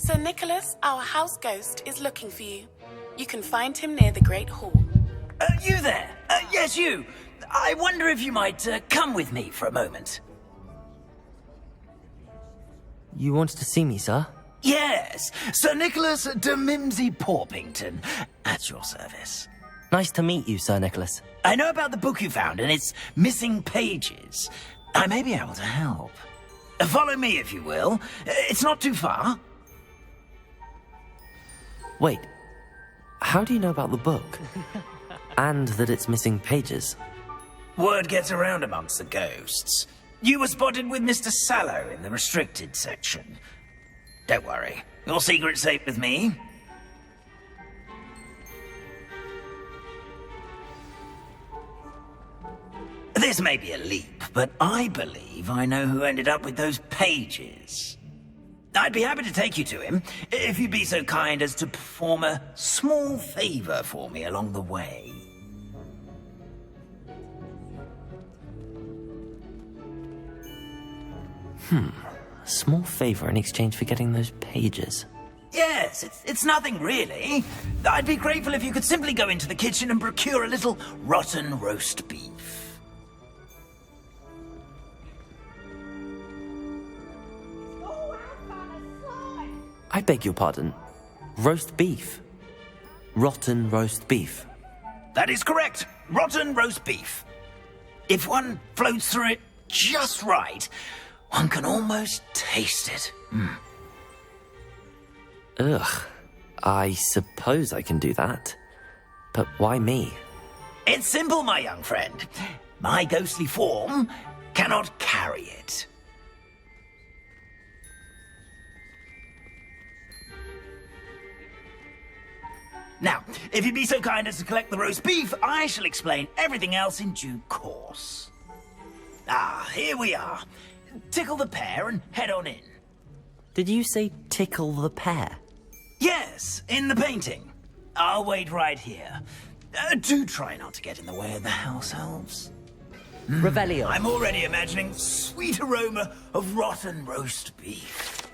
Sir Nicholas, our house ghost, is looking for you. You can find him near the Great Hall. You there? Yes, you. I wonder if you might come with me for a moment. You wanted to see me, sir? Yes, Sir Nicholas de Mimsy Porpington, at your service. Nice to meet you, Sir Nicholas. I know about the book you found and its missing pages. I may be able to help. Follow me, if you will. It's not too far. Wait, how do you know about the book? And that it's missing pages? Word gets around amongst the ghosts. You were spotted with Mr. Sallow in the restricted section. Don't worry, your secret's safe with me. This may be a leap, but I believe I know who ended up with those pages. I'd be happy to take you to him, if you'd be so kind as to perform a small favor for me along the way. A small favor in exchange for getting those pages. Yes, it's nothing really. I'd be grateful if you could simply go into the kitchen and procure a little rotten roast beef. I beg your pardon. Roast beef. Rotten roast beef. That is correct. Rotten roast beef. If one floats through it just right, one can almost taste it. Ugh. I suppose I can do that. But why me? It's simple, my young friend. My ghostly form cannot carry it. Now, if you'd be so kind as to collect the roast beef, I shall explain everything else in due course. Here we are. Tickle the pear and head on in. Did you say tickle the pear? Yes, in the painting. I'll wait right here. Do try not to get in the way of the house elves. Revelio. I'm already imagining sweet aroma of rotten roast beef.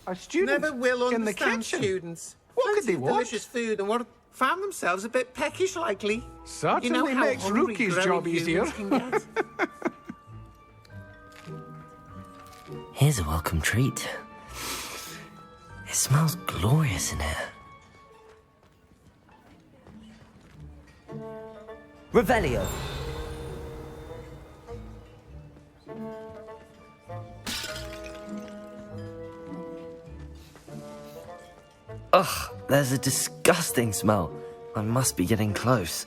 A student Never will in the understand kitchen. students. What Plenty could they of want? delicious food and what found themselves a bit peckish likely. Certainly you know how makes hungry Rookie's growing job easier. humans can get. Here's a welcome treat. It smells glorious in here. Revelio. Ugh, there's a disgusting smell. I must be getting close.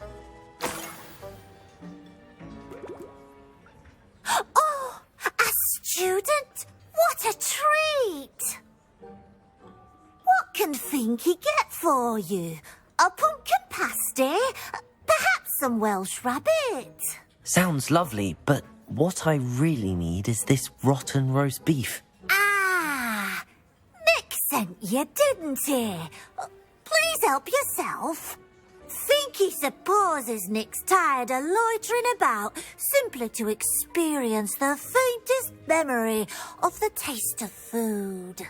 Oh, a student? What a treat! What can Finky get for you? A pumpkin pasty? Perhaps some Welsh rabbit? Sounds lovely, but what I really need is this rotten roast beef. Ah, Nick sent you, didn't he? Please help yourself. Finky supposes Nick's tired of loitering about simply to experience the faintest memory of the taste of food.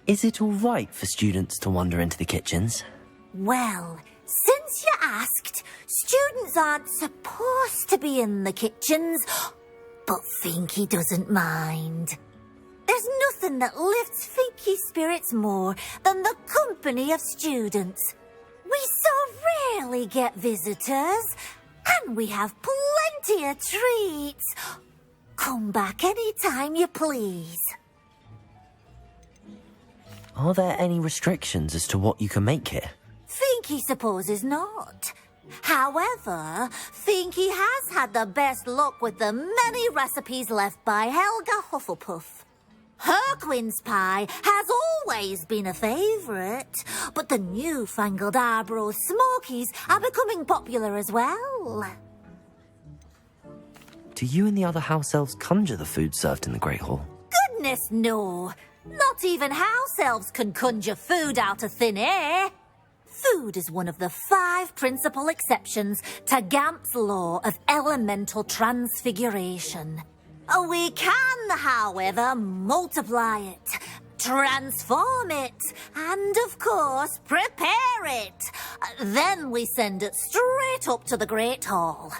Is it all right for students to wander into the kitchens? Well, since you asked, students aren't supposed to be in the kitchens, but Finky doesn't mind. There's nothing that lifts Finky's spirits more than the company of students. We so rarely get visitors, and we have plenty of treats. Come back any time you please. Are there any restrictions as to what you can make here? Finky supposes not. However, Finky has had the best luck with the many recipes left by Helga Hufflepuff. Her quince pie has always been a favourite, but the newfangled Arborough Smokies are becoming popular as well. do you and the other house elves conjure the food served in the Great Hall? Goodness, no. Not even house elves can conjure food out of thin air. Food is one of the 5 principal exceptions to Gamp's law of elemental transfiguration. We can, however, multiply it, transform it, and, of course, prepare it. Then we send it straight up to the Great Hall.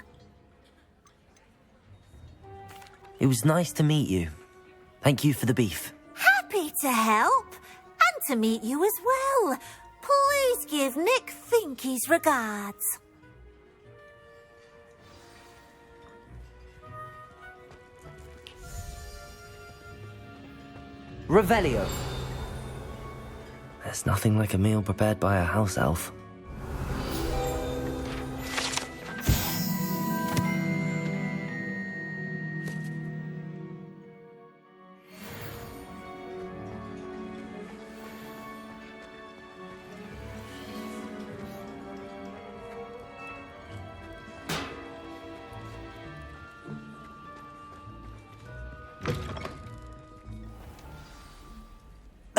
It was nice to meet you. Thank you for the beef. Happy to help, and to meet you as well. Please give Nick Finky's regards. Revelio. There's nothing like a meal prepared by a house elf.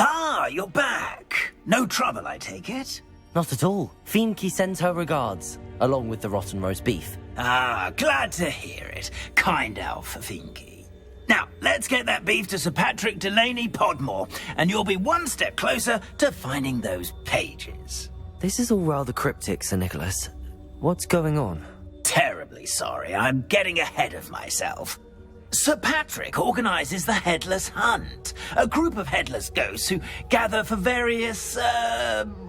Ah, you're back. No trouble, I take it? Not at all. Finky sends her regards, along with the rotten roast beef. Ah, glad to hear it. Kind elf, Finky. Now, let's get that beef to Sir Patrick Delaney Podmore, and you'll be one step closer to finding those pages. This is all rather cryptic, Sir Nicholas. What's going on? Terribly sorry, I'm getting ahead of myself. Sir Patrick organises the Headless Hunt, a group of headless ghosts who gather for various,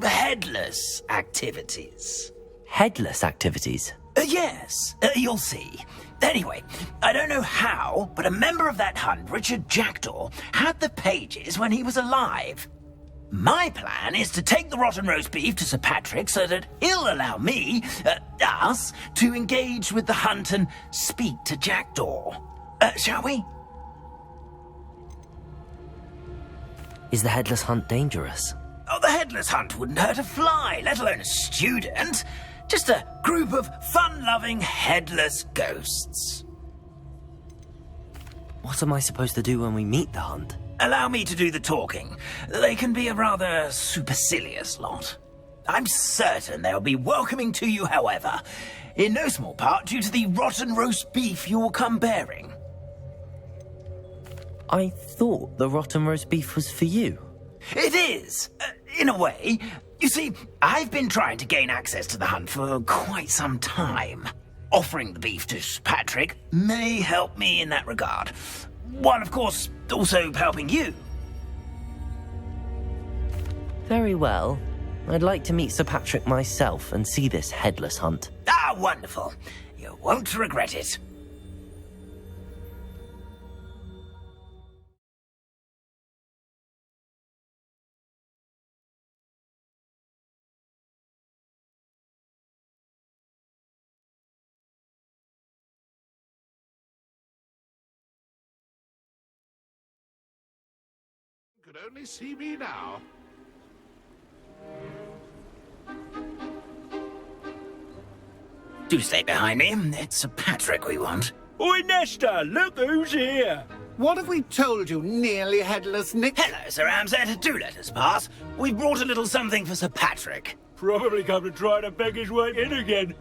headless activities. Headless activities? Yes, you'll see. Anyway, I don't know how, but a member of that hunt, Richard Jackdaw, had the pages when he was alive. My plan is to take the rotten roast beef to Sir Patrick so that he'll allow me, us, to engage with the hunt and speak to Jackdaw. Shall we? Is the Headless Hunt dangerous? Oh, the Headless Hunt wouldn't hurt a fly, let alone a student. Just a group of fun-loving headless ghosts. What am I supposed to do when we meet the hunt? Allow me to do the talking. They can be a rather supercilious lot. I'm certain they'll be welcoming to you, however, in no small part due to the rotten roast beef you will come bearing. I thought the rotten roast beef was for you. It is, in a way. You see, I've been trying to gain access to the hunt for quite some time. Offering the beef to Patrick may help me in that regard. While, of course, also helping you. Very well. I'd like to meet Sir Patrick myself and see this headless hunt. Ah, wonderful. You won't regret it. You could only see me now. Do stay behind me. It's Sir Patrick we want. Oi, Nesta, look who's here. What have we told you, nearly headless Nick? Hello, Sir Ramsay. Do let us pass. We've brought a little something for Sir Patrick. Probably come to try to beg his way in again.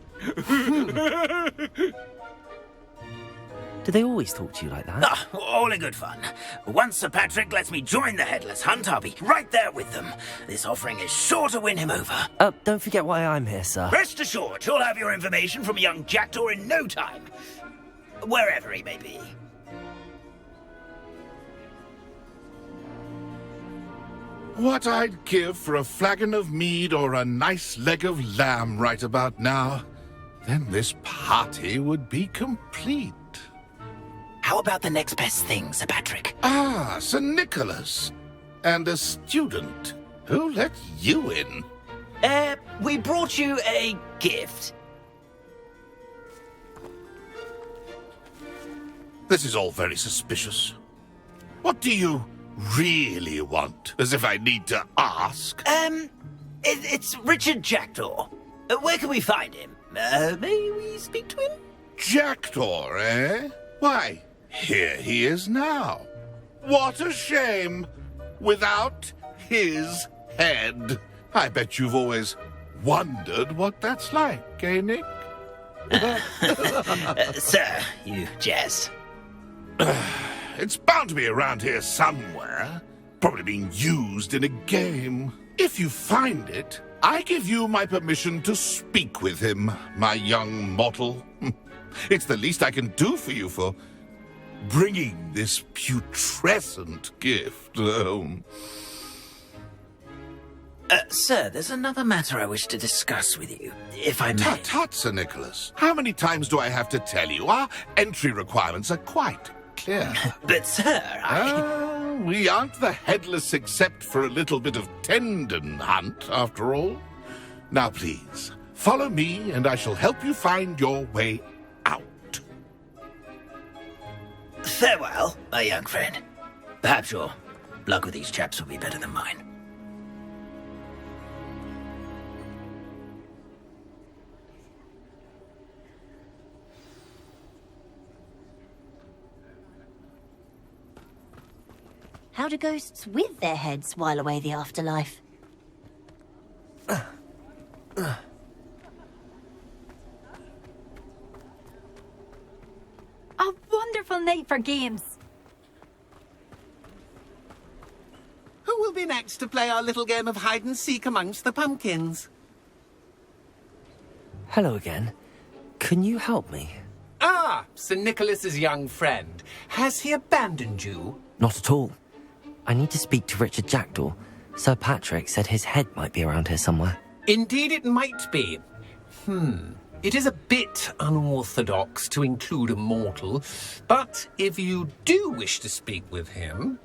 Do they always talk to you like that? Ah, all in good fun. Once Sir Patrick lets me join the Headless Hunt, I'll be right there with them. This offering is sure to win him over. Don't forget why I'm here, sir. Rest assured, you'll have your information from young Jackdaw in no time. Wherever he may be. What I'd give for a flagon of mead or a nice leg of lamb right about now. Then this party would be complete. How about the next best thing, Sir Patrick? Ah, Sir Nicholas. And a student. Who let you in? We brought you a gift. This is all very suspicious. What do you really want? As if I need to ask. It's Richard Jackdaw. Where can we find him? May we speak to him? Jackdaw, eh? Why, here he is now. What a shame! Without his head. I bet you've always wondered what that's like, eh, Nick? Sir, you jest. It's bound to be around here somewhere. Probably being used in a game. If you find it, I give you my permission to speak with him, my young mortal. It's the least I can do for you for bringing this putrescent gift home. Sir, there's another matter I wish to discuss with you, if I may. Tut, tut, Sir Nicholas. How many times do I have to tell you? Our entry requirements are quite clear. But, sir, We aren't the headless except for a little bit of tendon hunt, after all. Now, please, follow me, and I shall help you find your way out. Farewell, my young friend. Perhaps your luck with these chaps will be better than mine. How do ghosts with their heads while away the afterlife? A wonderful night for games. Who will be next to play our little game of hide-and-seek amongst the pumpkins? Hello again. Can you help me? Ah, Sir Nicholas's young friend. Has he abandoned you? Not at all. I need to speak to Richard Jackdaw. Sir Patrick said his head might be around here somewhere. Indeed it might be. It is a bit unorthodox to include a mortal, but if you do wish to speak with him...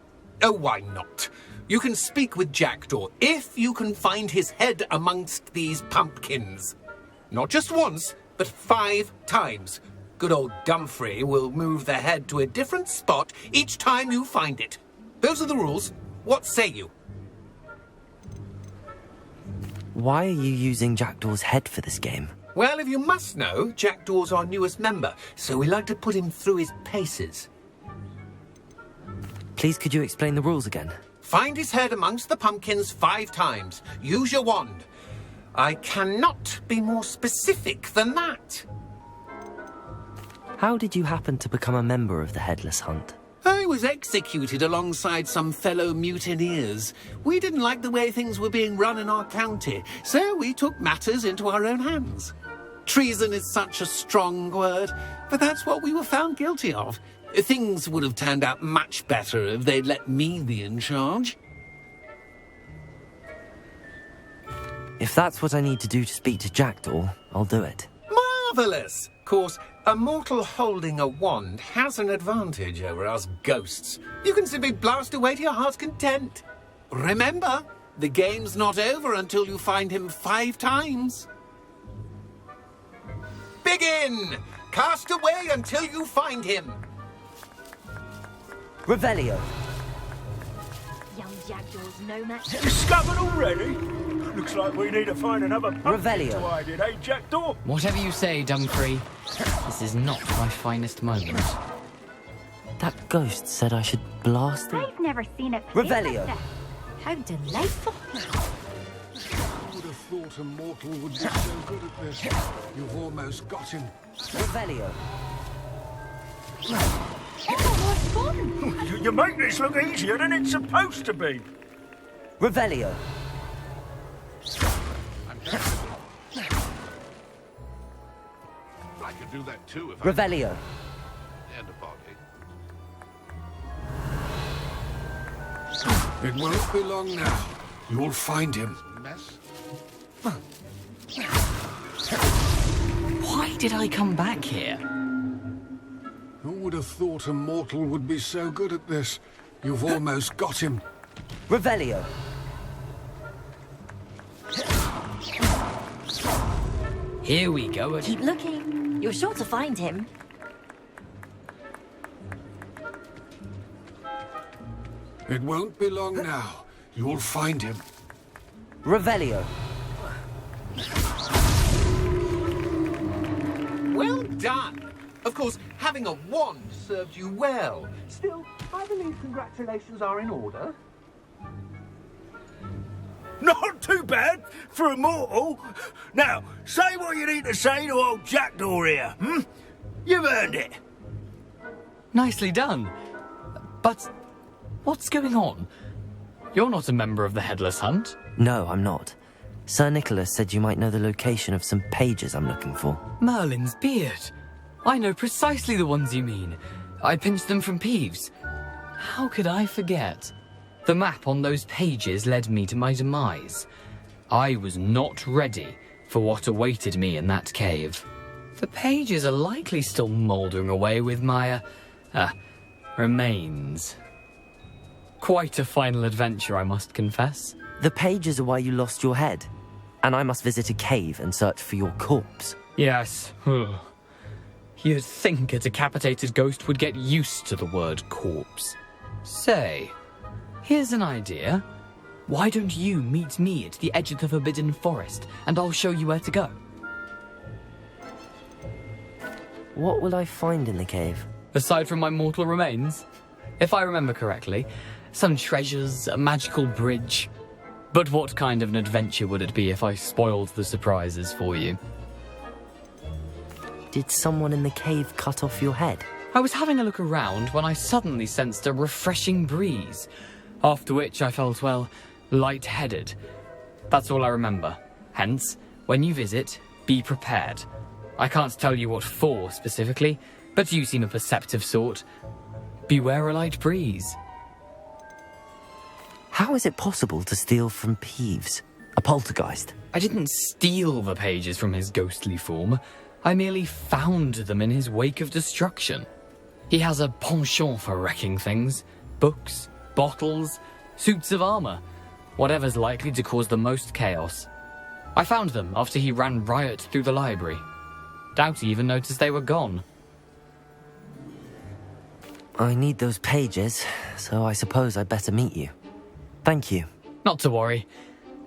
Oh, why not? You can speak with Jackdaw if you can find his head amongst these pumpkins. Not just once, but 5 times. Good old Dumfrey will move the head to a different spot each time you find it. Those are the rules. What say you? Why are you using Jackdaw's head for this game? Well, if you must know, Jackdaw's our newest member, so we like to put him through his paces. Please, could you explain the rules again? Find his head amongst the pumpkins 5 times. Use your wand. I cannot be more specific than that. How did you happen to become a member of the Headless Hunt? I was executed alongside some fellow mutineers. We didn't like the way things were being run in our county, so we took matters into our own hands. Treason is such a strong word, but that's what we were found guilty of. Things would have turned out much better if they'd let me be in charge. If that's what I need to do to speak to Jackdaw, I'll do it. Marvellous! Of course, a mortal holding a wand has an advantage over us ghosts. You can simply blast away to your heart's content. Remember, the game's not over until you find him 5 times. Begin! Cast away until you find him. Revelio. Young Jackdaw's no match. Discovered already? Looks like we need to find another pumpkin Revelio. to hide in, eh, Jackdaw? Whatever you say, Dumfrey. This is not my finest moment. That ghost said I should blast it. I've never seen it. Revelio. How delightful. I would have thought a mortal would be so good at this. You've almost got him. Revelio. Oh, what fun! You make this look easier than it's supposed to be. Revelio. I could do that too if Revelio. And a body. It won't be long now. You'll find him. Mess. Why did I come back here? Who would have thought a mortal would be so good at this? You've almost got him. Revelio. Here we go. Keep looking. You're sure to find him. It won't be long now. You'll find him. Revelio. Well done. Of course, having a wand served you well. Still, I believe congratulations are in order. Not too bad for a mortal. Now, say what you need to say to old Jackdaw here, hmm? You've earned it. Nicely done. But what's going on? You're not a member of the Headless Hunt. No, I'm not. Sir Nicholas said you might know the location of some pages I'm looking for. Merlin's beard. I know precisely the ones you mean. I pinched them from Peeves. How could I forget? The map on those pages led me to my demise. I was not ready for what awaited me in that cave. The pages are likely still mouldering away with my, remains. Quite a final adventure, I must confess. The pages are why you lost your head, and I must visit a cave and search for your corpse. Yes. You'd think a decapitated ghost would get used to the word corpse. Say, here's an idea. Why don't you meet me at the edge of the Forbidden Forest, and I'll show you where to go? What will I find in the cave? Aside from my mortal remains? If I remember correctly, some treasures, a magical bridge. But what kind of an adventure would it be if I spoiled the surprises for you? Did someone in the cave cut off your head? I was having a look around when I suddenly sensed a refreshing breeze, after which I felt, well, lightheaded. That's all I remember. Hence, when you visit, be prepared. I can't tell you what for specifically, but you seem a perceptive sort. Beware a light breeze. How is it possible to steal from Peeves, a poltergeist? I didn't steal the pages from his ghostly form. I merely found them in his wake of destruction. He has a penchant for wrecking things. Books, bottles, suits of armor. Whatever's likely to cause the most chaos. I found them after he ran riot through the library. Doubt he even noticed they were gone. I need those pages, so I suppose I'd better meet you. Thank you. Not to worry.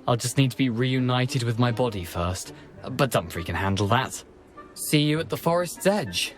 I'll just need to be reunited with my body first. But Dumfries can handle that. See you at the forest's edge.